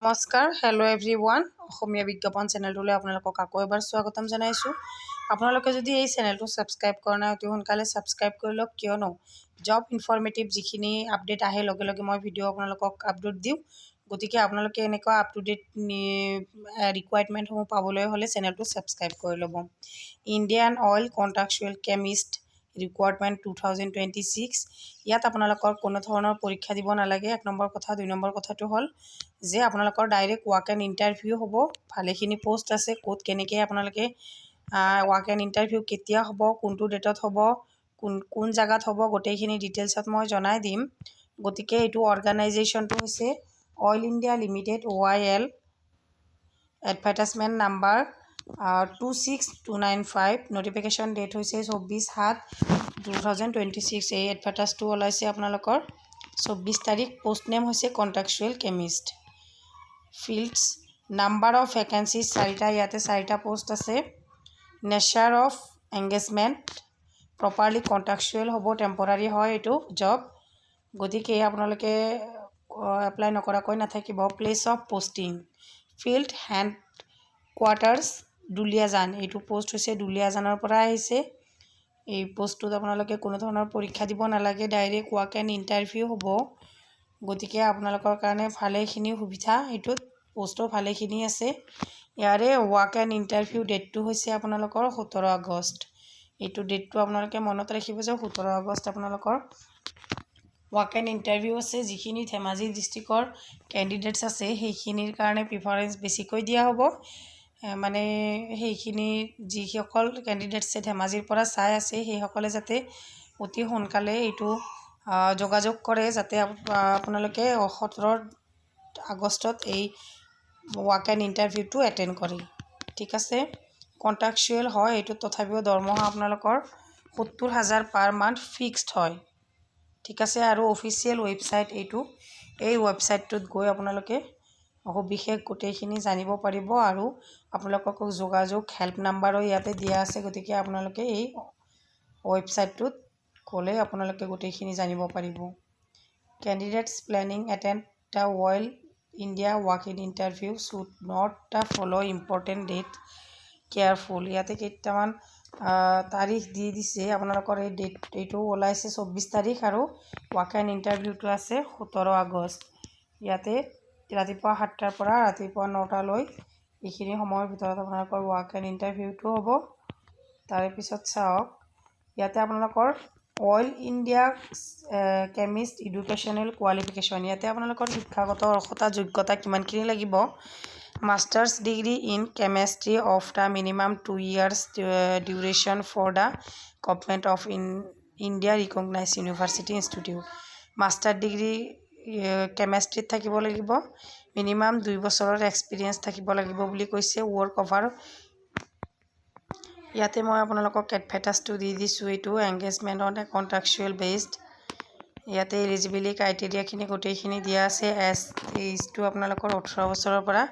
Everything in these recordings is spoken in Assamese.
নমস্কাৰ হেল্ল' এভৰিৱান অসমীয়া বিজ্ঞাপন চেনেলটোলৈ আপোনালোকক আকৌ এবাৰ স্বাগতম জনাইছোঁ। আপোনালোকে যদি এই চেনেলটো ছাবস্ক্ৰাইব কৰা নাই অতি সোনকালে ছাবস্ক্ৰাইব কৰি লওক, কিয়নো জব ইনফৰ্মেটিভ যিখিনি আপডেট আহে লগে লগে মই ভিডিঅ' আপোনালোকক আপলোড দিওঁ। গতিকে আপোনালোকে এনেকুৱা আপ টু ডেট ৰিকুৱাৰমেণ্টসমূহ পাবলৈ হ'লে চেনেলটো ছাবস্ক্ৰাইব কৰি ল'ব। Indian oil contractual chemist requirement 2026। ইয়াত আপোনালোকৰ কোনো ধৰণৰ পৰীক্ষা দিব নালাগে। 1 নম্বৰ কথা। 2 নম্বৰ কথাটো হ'ল যে আপোনালোকৰ ডাইৰেক্ট ৱাক এণ্ড ইণ্টাৰভিউ হ'ব। ভালেখিনি পোষ্ট আছে, ক'ত কেনেকৈ আপোনালোকে ৱাক এণ্ড ইণ্টাৰভিউ কেতিয়া হ'ব, কোনটো ডেটত হ'ব, কোন জেগাত হ'ব, গোটেইখিনি ডিটেইলছত মই জনাই দিম। গতিকে এইটো অৰ্গেনাইজেশ্যনটো হৈছে Oil India Limited OIL। Advertisement number 26295। Notification date হৈছে 24/7/2026। এই এডভাৰটাইজটো ওলাইছে আপোনালোকৰ 24 তাৰিখ। পোষ্ট নেম হৈছে contractual chemist. Fields number of vacancies 4টা, ইয়াতে 4টা পোষ্ট আছে। Nature of engagement properly contractual হ'ব, টেম্পৰাৰী হয় এইটো জব। গতিকে আপোনালোকে এপ্লাই নকৰাকৈ নাথাকিব। Place of posting field head quarters Duliajan. এইটো পোষ্ট হৈছে দুলিয়াজানৰ পৰা আহিছে। এই পোষ্টটোত আপোনালোকে কোনো ধৰণৰ পৰীক্ষা দিব নালাগে, ডাইৰেক্ট ৱাক এণ্ড ইণ্টাৰভিউ হ'ব। গতিকে আপোনালোকৰ কাৰণে ভালেখিনি সুবিধা, এইটোত পোষ্টো ভালেখিনি আছে। ইয়াৰে ৱাক এণ্ড ইণ্টাৰভিউ ডেটটো হৈছে আপোনালোকৰ 17 আগষ্ট। এইটো ডেটটো আপোনালোকে মনত ৰাখিব যে 17 আগষ্ট আপোনালোকৰ ৱাক এণ্ড ইণ্টাৰভিউ আছে। যিখিনি ধেমাজি ডিষ্ট্ৰিক্টৰ কেণ্ডিডেটছ আছে সেইখিনিৰ কাৰণে প্ৰিফাৰেঞ্চ বেছিকৈ দিয়া হ'ব। মানে সেইখিনি যিসকল কেণ্ডিডেটছে ধেমাজিৰ পৰা চাই আছে সেইসকলে যাতে অতি সোনকালে এইটো যোগাযোগ কৰে, যাতে আপোনালোকে 17 আগষ্টত এই ৱাক এণ্ড ইণ্টাৰভিউটো এটেণ্ড কৰে। ঠিক আছে, কণ্ট্ৰাকচুৱেল হয় এইটো, তথাপিও দৰমহা আপোনালোকৰ 70,000 পাৰ মান্থ ফিক্সড হয়। ঠিক আছে, আৰু অফিচিয়েল ৱেবছাইট এইটো। এই ৱেবছাইটটোত গৈ আপোনালোকে সবিশেষ গোটেইখিনি জানিব পাৰিব, আৰু আপোনালোকক যোগাযোগ হেল্প নাম্বাৰো ইয়াতে দিয়া আছে। গতিকে আপোনালোকে এই ৱেবছাইটটোত গ'লে আপোনালোকে গোটেইখিনি জানিব পাৰিব। Candidates planning attend the Oil India walk in interview should not the follow' important date careful. ইয়াতে কেইটামান তাৰিখ দি দিছে আপোনালোকৰ। এই এইটো ওলাইছে 24 তাৰিখ, আৰু ৱাক এণ্ড ইণ্টাৰভিউটো আছে 17 আগষ্ট। ইয়াতে ৰাতিপুৱা 7টাৰ পৰা ৰাতিপুৱা 9টালৈ এইখিনি সময়ৰ ভিতৰত আপোনালোকৰ ৱাক এণ্ড ইণ্টাৰভিউটো হ'ব। তাৰে পিছত চাওক, ইয়াতে আপোনালোকৰ oil India chemist educational qualification. ইয়াতে আপোনালোকৰ শিক্ষাগত অৰ্হতা যোগ্যতা কিমানখিনি লাগিব। Master's degree in chemistry of the minimum 2 years duration for the government of India recognise university institute. Master degree কেমেষ্ট্ৰিত থাকিব লাগিব, মিনিমাম 2 বছৰৰ এক্সপিৰিয়েঞ্চ থাকিব লাগিব বুলি কৈছে। ৱৰ্ক অভাৰ ইয়াতে মই আপোনালোকক এডভাৰটাইজটো দি দিছোঁ। এইটো এংগেজমেণ্ট অন এ কণ্ট্ৰাকচুৱেল বেছড। ইয়াতে এলিজিবিলিটি ক্ৰাইটেৰিয়াখিনি গোটেইখিনি দিয়া আছে। এইজটো আপোনালোকৰ 18 বছৰৰ পৰা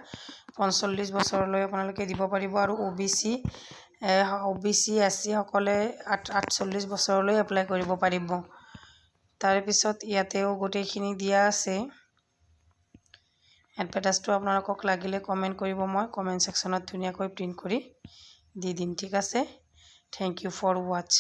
45 বছৰলৈ আপোনালোকে দিব পাৰিব, আৰু OBC SC সকলে 48 বছৰলৈ এপ্লাই কৰিব পাৰিব। তাৰপিছত ইয়াতেও গোটেইখিনি দিয়া আছে। এডভাৰটাইজটো আপোনালোকক লাগিলে কমেণ্ট কৰিব, মই কমেণ্ট ছেকশ্যনত ধুনীয়াকৈ প্ৰিণ্ট কৰি দি দিম। ঠিক আছে, থেংক ইউ ফৰ ৱাচ।